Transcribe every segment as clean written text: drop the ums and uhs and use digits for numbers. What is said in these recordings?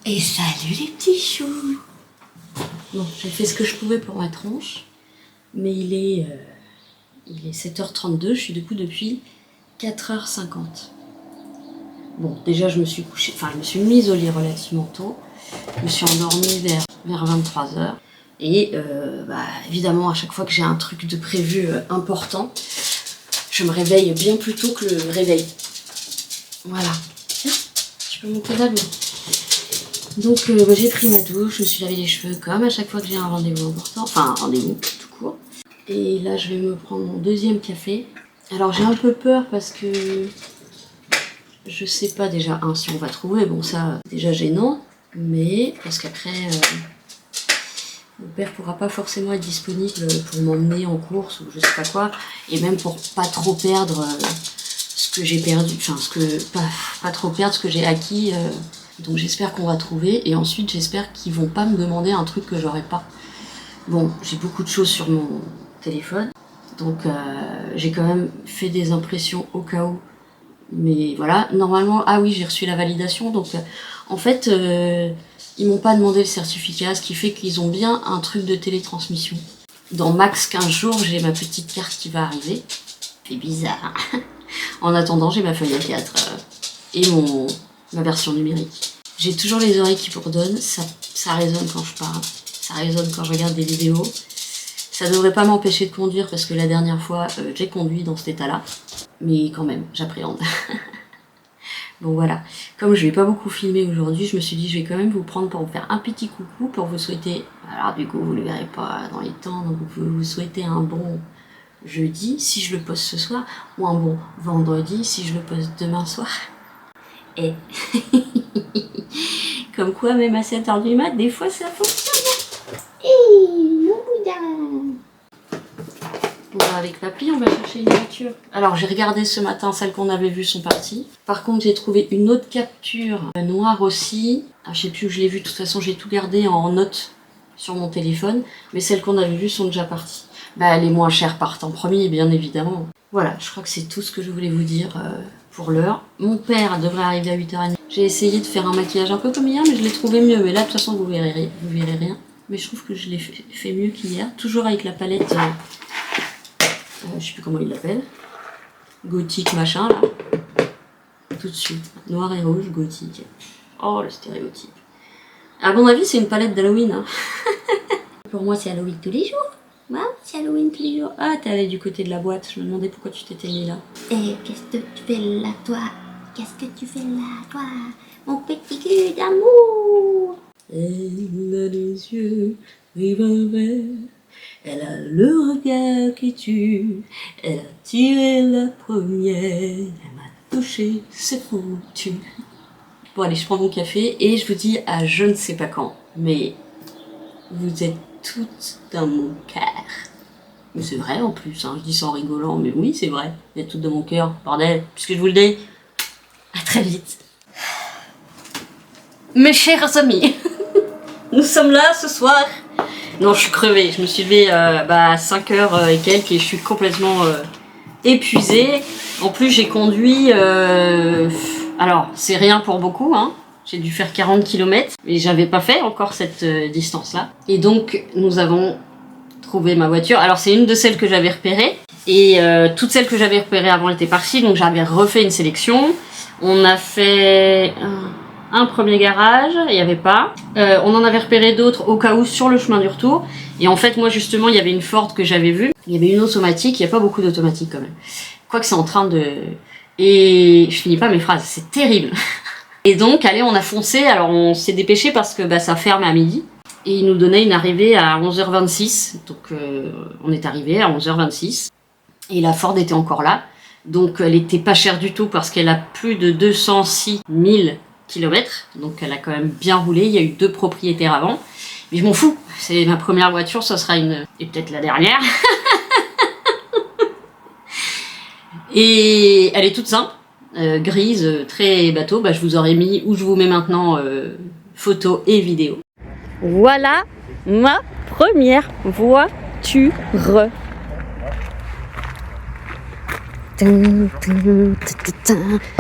Et salut les petits choux. Bon, j'ai fait ce que je pouvais pour ma tronche, mais il est 7h32, je suis debout depuis 4h50. Bon, déjà je me suis mise au lit relativement tôt, je me suis endormie vers 23h, et évidemment à chaque fois que j'ai un truc de prévu important, je me réveille bien plus tôt que le réveil. Voilà. Tiens, je peux monter la nuit. Donc j'ai pris ma douche, je me suis lavé les cheveux comme à chaque fois que j'ai un rendez-vous important, enfin un rendez-vous tout court. Et là je vais me prendre mon deuxième café. Alors j'ai un peu peur parce que je sais pas déjà si on va trouver, bon ça déjà gênant, mais parce qu'après mon père pourra pas forcément être disponible pour m'emmener en course ou je sais pas quoi, et même pour pas trop perdre ce que j'ai perdu, enfin pas trop perdre ce que j'ai acquis. Donc j'espère qu'on va trouver, et ensuite j'espère qu'ils vont pas me demander un truc que j'aurais pas. Bon, j'ai beaucoup de choses sur mon téléphone, donc j'ai quand même fait des impressions au cas où. Mais voilà, normalement, ah oui, j'ai reçu la validation, donc en fait, ils m'ont pas demandé le certificat, ce qui fait qu'ils ont bien un truc de télétransmission. Dans max 15 jours, j'ai ma petite carte qui va arriver. C'est bizarre. En attendant, j'ai ma feuille A4 et ma version numérique. J'ai toujours les oreilles qui bourdonnent, ça résonne quand je parle, ça résonne quand je regarde des vidéos. Ça devrait pas m'empêcher de conduire parce que la dernière fois j'ai conduit dans cet état-là. Mais quand même, j'appréhende. Bon voilà, comme je vais pas beaucoup filmer aujourd'hui, je me suis dit je vais quand même vous prendre pour vous faire un petit coucou, pour vous souhaiter, alors du coup vous le verrez pas dans les temps, donc vous pouvez vous souhaiter un bon jeudi si je le poste ce soir, ou un bon vendredi si je le poste demain soir. Et comme quoi même à 7h du mat, des fois ça fonctionne. Hé, mon boudin. Bon, avec l'appli, on va chercher une voiture. Alors j'ai regardé ce matin, celles qu'on avait vues sont parties. Par contre j'ai trouvé une autre capture noire aussi. Ah, je sais plus où je l'ai vue, de toute façon j'ai tout gardé en note sur mon téléphone. Mais celles qu'on avait vues sont déjà parties. Bah les moins chères partent en premier, bien évidemment. Voilà, je crois que c'est tout ce que je voulais vous dire pour l'heure. Mon père devrait arriver à 8h30. J'ai essayé de faire un maquillage un peu comme hier, mais je l'ai trouvé mieux. Mais là, de toute façon, vous verrez rien. Mais je trouve que je l'ai fait mieux qu'hier. Toujours avec la palette, je sais plus comment il l'appelle. Gothique machin, là. Tout de suite. Noir et rouge, gothique. Oh, le stéréotype. À mon avis, c'est une palette d'Halloween. Hein. Pour moi, c'est Halloween tous les jours. Ouais, c'est Halloween tous les jours. Ah, t'es allé du côté de la boîte. Je me demandais pourquoi tu t'étais mis là. Et qu'est-ce que tu fais là, toi? Qu'est-ce que tu fais là, toi? Mon petit cul d'amour. Elle a les yeux verts. Elle a le regard qui tue. Elle a tiré la première. Elle m'a touché, c'est foutu. Bon, allez, je prends mon café et je vous dis à je ne sais pas quand. Mais vous êtes toutes dans mon cœur. Mais c'est vrai en plus, hein, je dis ça en rigolant, mais oui c'est vrai, vous êtes toutes dans mon cœur, bordel, puisque je vous le dis. À très vite. Mes chers amis, nous sommes là ce soir. Non, je suis crevée, je me suis levée à 5h et quelques et je suis complètement épuisée. En plus j'ai conduit, alors c'est rien pour beaucoup, hein. J'ai dû faire 40 km, mais j'avais pas fait encore cette distance-là. Et donc, nous avons trouvé ma voiture. Alors, c'est une de celles que j'avais repérées. Et toutes celles que j'avais repérées avant étaient parties, donc j'avais refait une sélection. On a fait un premier garage, il n'y avait pas. On en avait repéré d'autres au cas où sur le chemin du retour. Et en fait, moi justement, il y avait une Ford que j'avais vue. Il y avait une automatique, il n'y a pas beaucoup d'automatique quand même. Quoique c'est en train de... Et je finis pas mes phrases, c'est terrible. Et donc, allez, on a foncé. Alors, on s'est dépêché parce que ça ferme à midi. Et ils nous donnaient une arrivée à 11h26. Donc, on est arrivé à 11h26. Et la Ford était encore là. Donc, elle était pas chère du tout parce qu'elle a plus de 206 000 km. Donc, elle a quand même bien roulé. Il y a eu 2 propriétaires avant. Mais je m'en fous. C'est ma première voiture. Ça sera une... Et peut-être la dernière. Et elle est toute simple. Grise, très bateau, je vous aurais mis où je vous mets maintenant photos et vidéos. Voilà ma première voiture. Je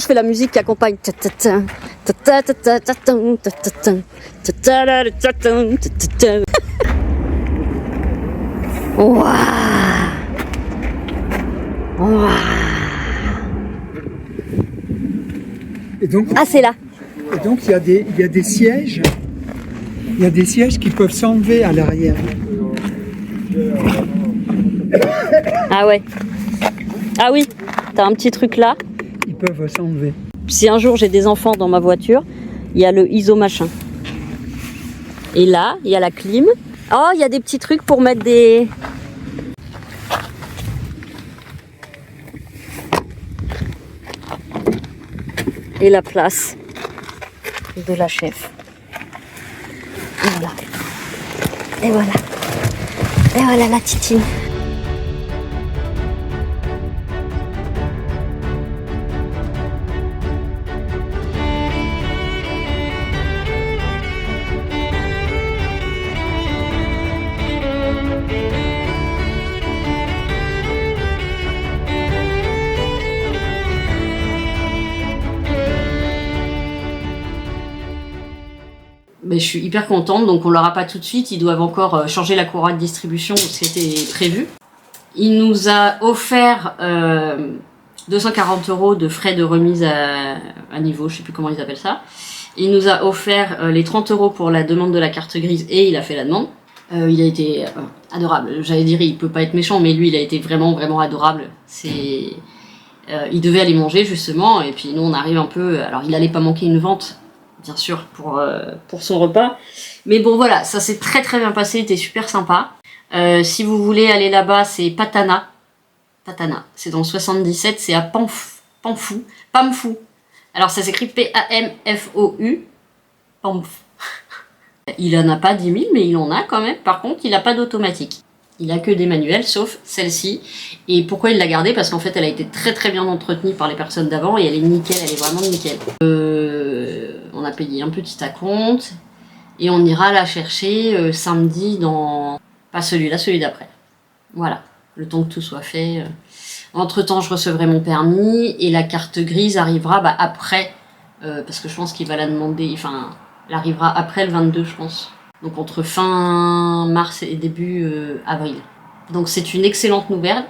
fais la musique qui accompagne. Et donc, Ah, c'est là. et donc il y a des sièges. Il y a des sièges qui peuvent s'enlever à l'arrière. Ah ouais. Ah oui, t'as un petit truc là. Ils peuvent s'enlever. Si un jour j'ai des enfants dans ma voiture, il y a le ISO machin. Et là, il y a la clim. Oh, il y a des petits trucs pour mettre des... Et la place de la chef. Voilà. Et voilà. Et voilà la titine. Mais je suis hyper contente, donc on l'aura pas tout de suite, ils doivent encore changer la courroie de distribution, c'était prévu. Il nous a offert 240 € de frais de remise à niveau, je sais plus comment ils appellent ça. Il nous a offert les 30 € pour la demande de la carte grise et il a fait la demande. Il a été adorable, j'allais dire il peut pas être méchant, mais lui il a été vraiment vraiment adorable. Il devait aller manger justement, et puis nous on arrive un peu, alors il allait pas manquer une vente, bien sûr, pour son repas. Mais bon, voilà, ça s'est très très bien passé, c'était super sympa. Si vous voulez aller là-bas, c'est Patana. Patana, c'est dans le 77, c'est à Pamfou. Alors ça s'écrit P-A-M-F-O-U. Pamfou. Il en a pas 10 000, mais il en a quand même. Par contre, il n'a pas d'automatique. Il a que des manuels, sauf celle-ci. Et pourquoi il l'a gardée? Parce qu'en fait, elle a été très très bien entretenue par les personnes d'avant et elle est nickel, elle est vraiment nickel. On a payé un petit acompte et on ira la chercher samedi dans... Pas celui-là, celui d'après. Voilà, le temps que tout soit fait. Entre-temps, je recevrai mon permis et la carte grise arrivera après, parce que je pense qu'il va la demander... Enfin, elle arrivera après le 22, je pense. Donc entre fin mars et début avril. Donc c'est une excellente nouvelle.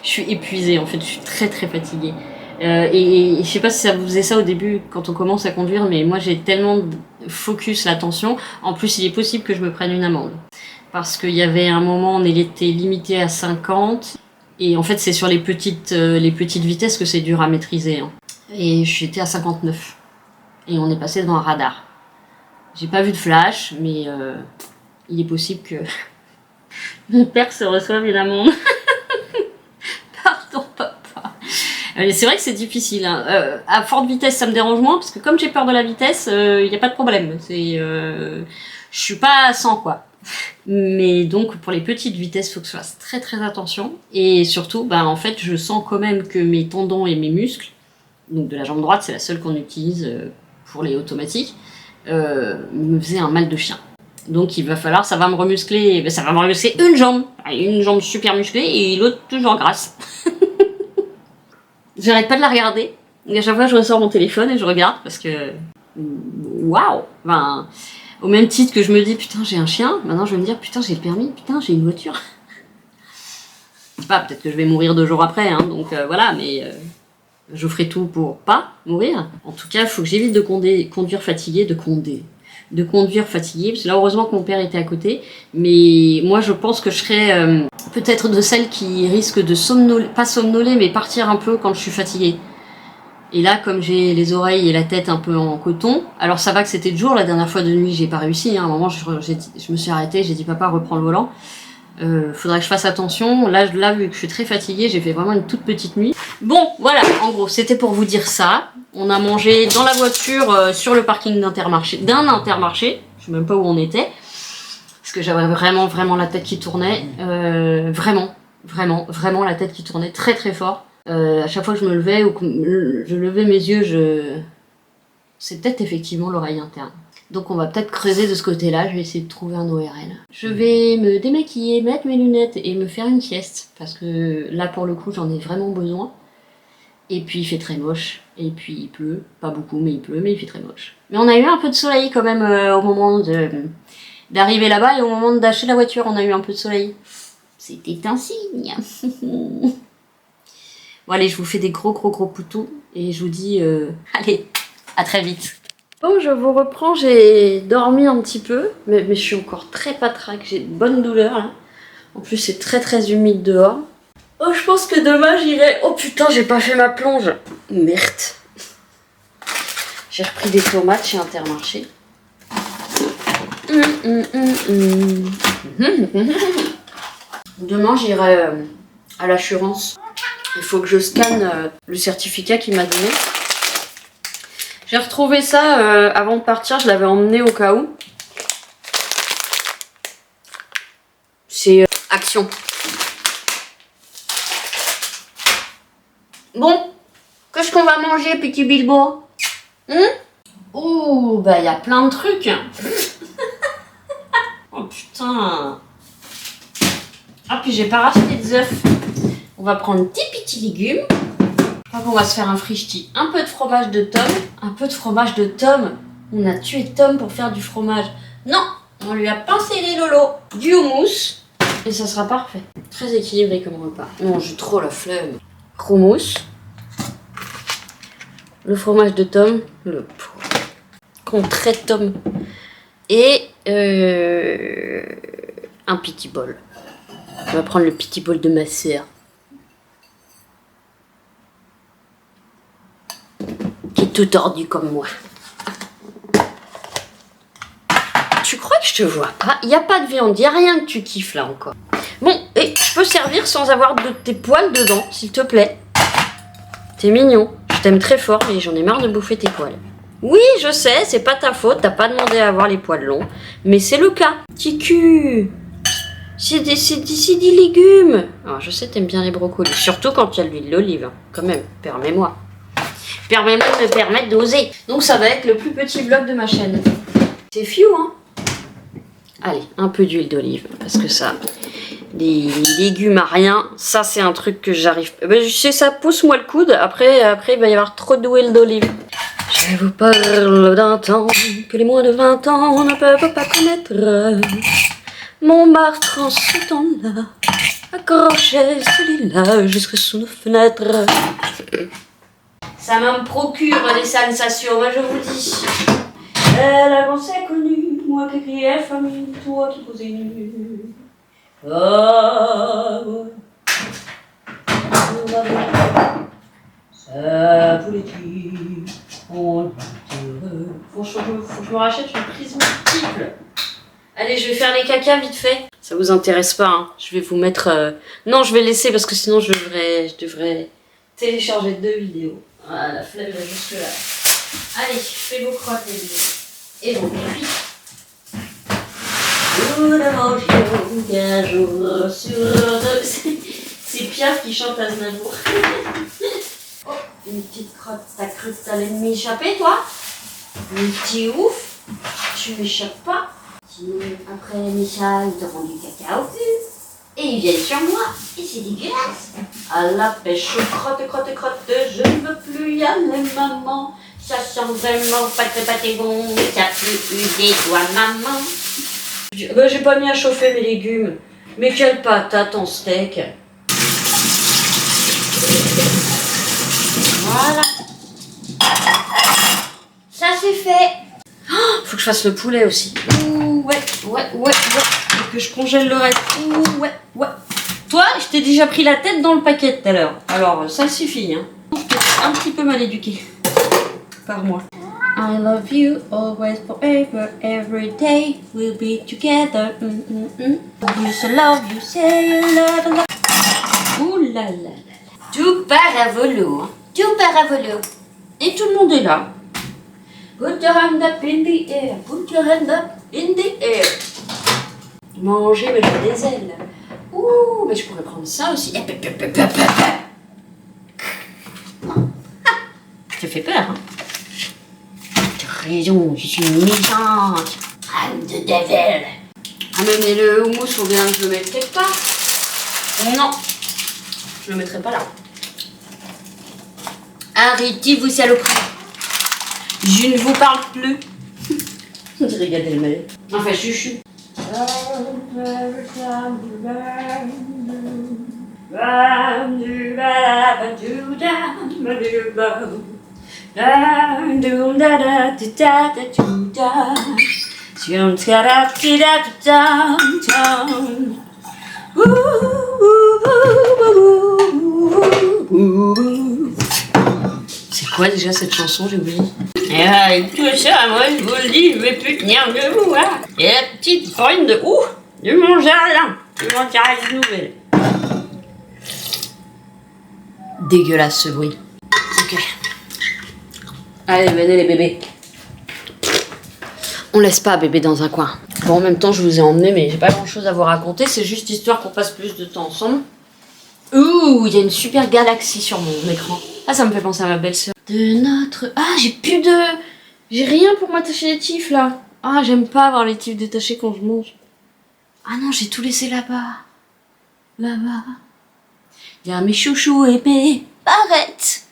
Je suis épuisée, en fait, je suis très très fatiguée. Et je sais pas si ça vous faisait ça au début quand on commence à conduire, mais moi j'ai tellement de focus l'attention. En plus, il est possible que je me prenne une amende. Parce qu'il y avait un moment, on était limité à 50. Et en fait, c'est sur les petites vitesses que c'est dur à maîtriser. Hein. Et j'étais à 59. Et on est passé devant un radar. J'ai pas vu de flash, mais il est possible que mon père se reçoive une amende. Pardon, papa. C'est vrai que c'est difficile. Hein. À forte vitesse, ça me dérange moins, parce que comme j'ai peur de la vitesse, il n'y a pas de problème. Je suis pas à 100, quoi. Mais donc, pour les petites vitesses, il faut que je fasse très très attention. Et surtout, en fait, je sens quand même que mes tendons et mes muscles, donc de la jambe droite, c'est la seule qu'on utilise pour les automatiques, me faisait un mal de chien. Donc il va falloir, ça va me remuscler une jambe super musclée et l'autre toujours grasse. J'arrête pas de la regarder. Et à chaque fois je ressors mon téléphone et je regarde parce que waouh. Au même titre que je me dis putain j'ai un chien, maintenant je vais me dire putain j'ai le permis, putain j'ai une voiture. Je sais pas, peut-être que je vais mourir 2 jours après, hein, donc voilà, mais je ferai tout pour pas mourir. En tout cas, il faut que j'évite de conduire fatigué, de conduire fatigué, parce que là, heureusement que mon père était à côté, mais moi, je pense que je serais peut-être de celles qui risquent de pas somnoler, mais partir un peu quand je suis fatiguée. Et là, comme j'ai les oreilles et la tête un peu en coton, alors ça va que c'était de jour, la dernière fois de nuit, j'ai pas réussi, hein. À un moment, je me suis arrêtée, j'ai dit, papa, reprends le volant. Faudrait que je fasse attention. Là, vu que je suis très fatiguée, j'ai fait vraiment une toute petite nuit. Bon, voilà, en gros, c'était pour vous dire ça. On a mangé dans la voiture sur le parking d'un intermarché. Je sais même pas où on était. Parce que j'avais vraiment, vraiment la tête qui tournait. Vraiment la tête qui tournait très, très fort. À chaque fois que je me levais ou que je levais mes yeux, c'est peut-être effectivement l'oreille interne. Donc on va peut-être creuser de ce côté-là, je vais essayer de trouver un ORL. Je vais me démaquiller, mettre mes lunettes et me faire une sieste, parce que là pour le coup j'en ai vraiment besoin. Et puis il fait très moche. Et puis il pleut. Pas beaucoup, mais il pleut, mais il fait très moche. Mais on a eu un peu de soleil quand même au moment d'arriver là-bas et au moment d'acheter la voiture, on a eu un peu de soleil. C'était un signe. Bon allez, je vous fais des gros poutous et je vous dis allez, à très vite. Bon, je vous reprends, j'ai dormi un petit peu, mais je suis encore très patraque, j'ai de bonnes douleurs là. En plus c'est très humide dehors. Oh, je pense que demain j'irai... Oh putain, j'ai pas fait ma plonge. Merde. J'ai repris des tomates chez Intermarché. Demain j'irai à l'assurance. Il faut que je scanne le certificat qu'il m'a donné. J'ai retrouvé ça avant de partir, je l'avais emmené au cas où. C'est Action. Bon, qu'est-ce qu'on va manger, petit Bilbo? Oh, bah il y a plein de trucs. Oh putain. Ah, puis j'ai pas racheté des œufs. On va prendre des petits légumes. Je crois qu'on va se faire un frichti. Un peu de fromage de Tom. Un peu de fromage de Tom. On a tué Tom pour faire du fromage. Non, on lui a pincé les lolos. Du houmous. Et ça sera parfait. Très équilibré comme repas. Non, j'ai trop la flemme. Houmous. Le fromage de Tom. Le pauvre. Qu'on traite Tom. Et un petit bol. On va prendre le petit bol de ma sœur. Qui est tout tordu comme moi. Tu crois que je te vois pas? Il n'y a pas de viande, il n'y a rien que tu kiffes là encore. Bon, et je peux servir sans avoir de tes poils dedans, s'il te plaît. T'es mignon. Je t'aime très fort, mais j'en ai marre de bouffer tes poils. Oui, je sais, c'est pas ta faute, t'as pas demandé à avoir les poils longs. Mais c'est le cas. Petit cul. C'est des légumes. Alors, je sais, t'aimes bien les brocolis. Surtout quand il y a de l'huile d'olive. Quand même, permets-moi. Permets-moi de me permettre d'oser. Donc ça va être le plus petit vlog de ma chaîne. C'est fiou, hein? Allez, un peu d'huile d'olive. Parce que ça, des légumes à rien, ça c'est un truc que j'arrive... Ben, je sais, ça pousse moi le coude. Après, il va y avoir trop d'huile d'olive. Je vous parle d'un temps que les moins de 20 ans ne peuvent pas connaître. Montmartre en ce temps-là accrochait celui-là jusque sous nos fenêtres. Ça me procure des sensations, moi je vous dis. Elle avance inconnue, moi qui criais famille, toi qui posais nu. Ah ouais. Ça voulait dire on est heureux. Faut que je me rachète une prise multiple. Allez, je vais faire les cacas vite fait. Ça vous intéresse pas, hein? Je vais vous mettre... Non, je vais laisser parce que sinon je devrais télécharger 2 vidéos. Ah, la flemme va jusque là. Allez, fais vos crottes les vidéos. Et vos pipis. Nous n'avons qu'un jour sur deux. C'est Piaf qui chante Aznavour. Oh, une petite crotte. T'as cru que t'allais m'échapper, toi? Un petit ouf. Tu m'échappes pas. Sinon, après Micha, ils t'auront du caca au cul. Et ils viennent sur moi. Et c'est dégueulasse. À la pêche aux crottes, je ne veux plus y aller, maman. Ça sent vraiment pas très bon. Ça pue des doigts, maman. Ben, j'ai pas mis à chauffer mes légumes. Mais quelle patate en steak. Voilà. Ça c'est fait. Oh, faut que je fasse le poulet aussi. Ouh, ouais. Faut que je congèle le reste. Ouh, ouais. Toi, je t'ai déjà pris la tête dans le paquet tout à l'heure. Alors, ça suffit, hein. J'étais un petit peu mal éduquée. Par moi. I love you always, forever, every day. We'll be together. You so love, you say love, love. Ouh là là. Tout part à volo. Tout part à volo. Et tout le monde est là. Put your hand up in the air. Put your hand up in the air. Manger, mais j'ai des ailes. Ouh, mais je pourrais prendre ça aussi. Je te fais peur, hein? T'as raison, je suis une méchante. I'm the devil. Ah, mais le houmous, faut bien que je le mette quelque part. Non, je le mettrai pas là. Arrêtez vos saloperies. Je ne vous parle plus. On dirait Gad Elmaleh. Enfin, chuchu. C'est quoi déjà cette chanson, j'ai oublié. Et avec tout ça, moi je vous le dis, je vais plus tenir debout, hein. Et la petite farine de mon jardin, de mon carré nouvelle. Dégueulasse ce bruit. Ok. Allez, venez les bébés. On laisse pas bébé dans un coin. Bon, en même temps, je vous ai emmené, mais j'ai pas grand chose à vous raconter. C'est juste histoire qu'on passe plus de temps ensemble. Ouh, il y a une super galaxie sur mon écran. Ah, ça me fait penser à ma belle-sœur. De notre... Ah, j'ai plus de... J'ai rien pour m'attacher les tifs, là. Ah, j'aime pas avoir les tifs détachés quand je mange. Ah non, j'ai tout laissé là-bas. Là-bas. Il y a mes chouchous et mes barrettes.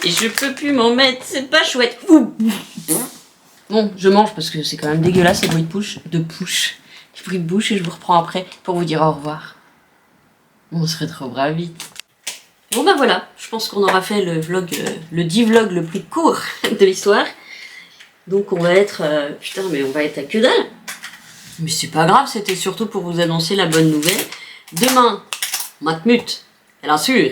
Et je peux plus m'en mettre, c'est pas chouette. Ouh. Bon, je mange parce que c'est quand même dégueulasse les bruits de bouche. Les bruits de bouche et je vous reprends après pour vous dire au revoir. On serait trop brave vite. Bon ben voilà, je pense qu'on aura fait le vlog, le 10 vlog le plus court de l'histoire. Donc on va être... putain, mais on va être à que dalle. Mais c'est pas grave, c'était surtout pour vous annoncer la bonne nouvelle. Demain, Matmut, bien sûr.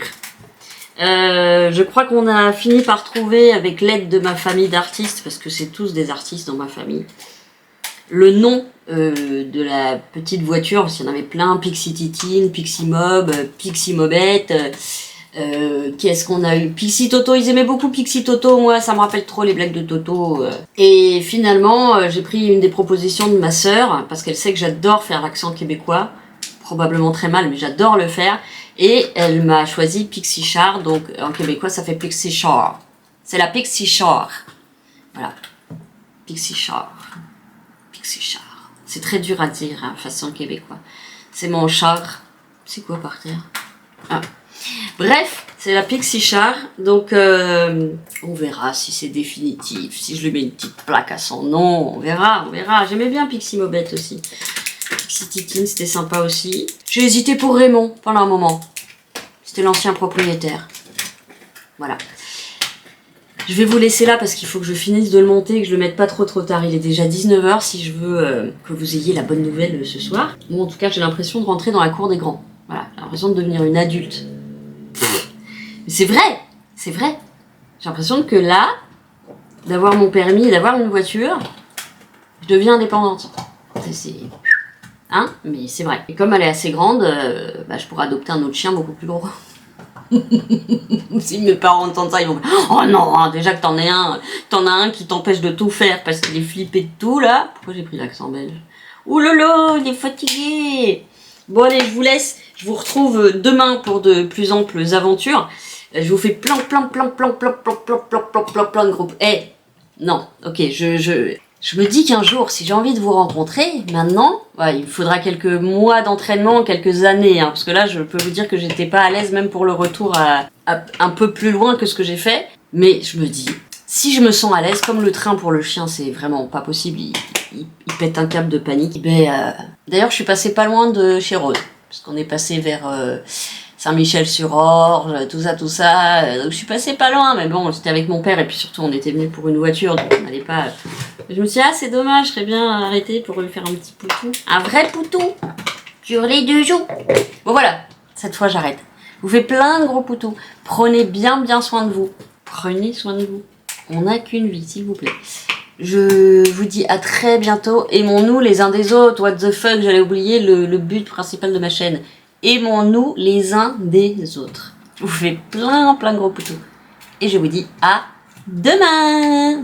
Je crois qu'on a fini par trouver, avec l'aide de ma famille d'artistes, parce que c'est tous des artistes dans ma famille, le nom de la petite voiture, parce qu'il y en avait plein, Pixie Titine, Pixie Mob, Pixie Mobette, qu'est-ce qu'on a eu, Pixie Toto, ils aimaient beaucoup Pixie Toto, moi ça me rappelle trop les blagues de Toto. Et finalement, j'ai pris une des propositions de ma sœur, parce qu'elle sait que j'adore faire l'accent québécois, probablement très mal, mais j'adore le faire. Et elle m'a choisi Pixie Char, donc en québécois ça fait Pixie Char. C'est la Pixie Char. Voilà. Pixie Char. Pixie Char. C'est très dur à dire, hein, façon québécois. C'est mon char. C'est quoi par terre? Ah. Bref, c'est la Pixie Char. Donc on verra si c'est définitif. Si je lui mets une petite plaque à son nom, on verra, on verra. J'aimais bien Pixie Mobette aussi. Pixie Titine, c'était sympa aussi. J'ai hésité pour Raymond pendant un moment. C'était l'ancien propriétaire. Voilà. Je vais vous laisser là parce qu'il faut que je finisse de le monter et que je le mette pas trop tard. Il est déjà 19 h si je veux que vous ayez la bonne nouvelle ce soir. Moi en tout cas j'ai l'impression de rentrer dans la cour des grands. Voilà, j'ai l'impression de devenir une adulte. Mais c'est vrai, c'est vrai. J'ai l'impression que là, d'avoir mon permis et d'avoir une voiture, je deviens indépendante. C'est... Hein, mais c'est vrai. Et comme elle est assez grande, bah, je pourrais adopter un autre chien beaucoup plus gros. Si mes parents entendent ça, ils vont... Oh non, hein, déjà que t'en as un qui t'empêche de tout faire parce qu'il est flippé de tout, là. Pourquoi j'ai pris l'accent belge? Ouh lolo, il est fatigué. Bon allez, je vous laisse. Je vous retrouve demain pour de plus amples aventures. Je vous fais plein de groupes. Eh, non, ok, je me dis qu'un jour, si j'ai envie de vous rencontrer, maintenant, ouais, il me faudra quelques mois d'entraînement, quelques années, hein, parce que là, je peux vous dire que j'étais pas à l'aise même pour le retour à un peu plus loin que ce que j'ai fait. Mais je me dis, si je me sens à l'aise, comme le train pour le chien, c'est vraiment pas possible, il pète un câble de panique. Ben, d'ailleurs, je suis passée pas loin de chez Rose, parce qu'on est passé vers... Saint-Michel-sur-Orge, tout ça. Donc je suis passée pas loin, mais bon, c'était avec mon père et puis surtout on était venus pour une voiture, donc on n'allait pas... Je me suis dit, ah c'est dommage, je serais bien arrêtée pour lui faire un petit poutou. Un vrai poutou sur les 2 joues. Bon voilà, cette fois j'arrête. Je vous fais plein de gros poutous. Prenez bien soin de vous. Prenez soin de vous. On n'a qu'une vie, s'il vous plaît. Je vous dis à très bientôt. Aimons-nous les uns des autres. What the fuck, j'allais oublier le but principal de ma chaîne. Aimons-nous les uns des autres. Je vous fais plein de gros poutous. Et je vous dis à demain.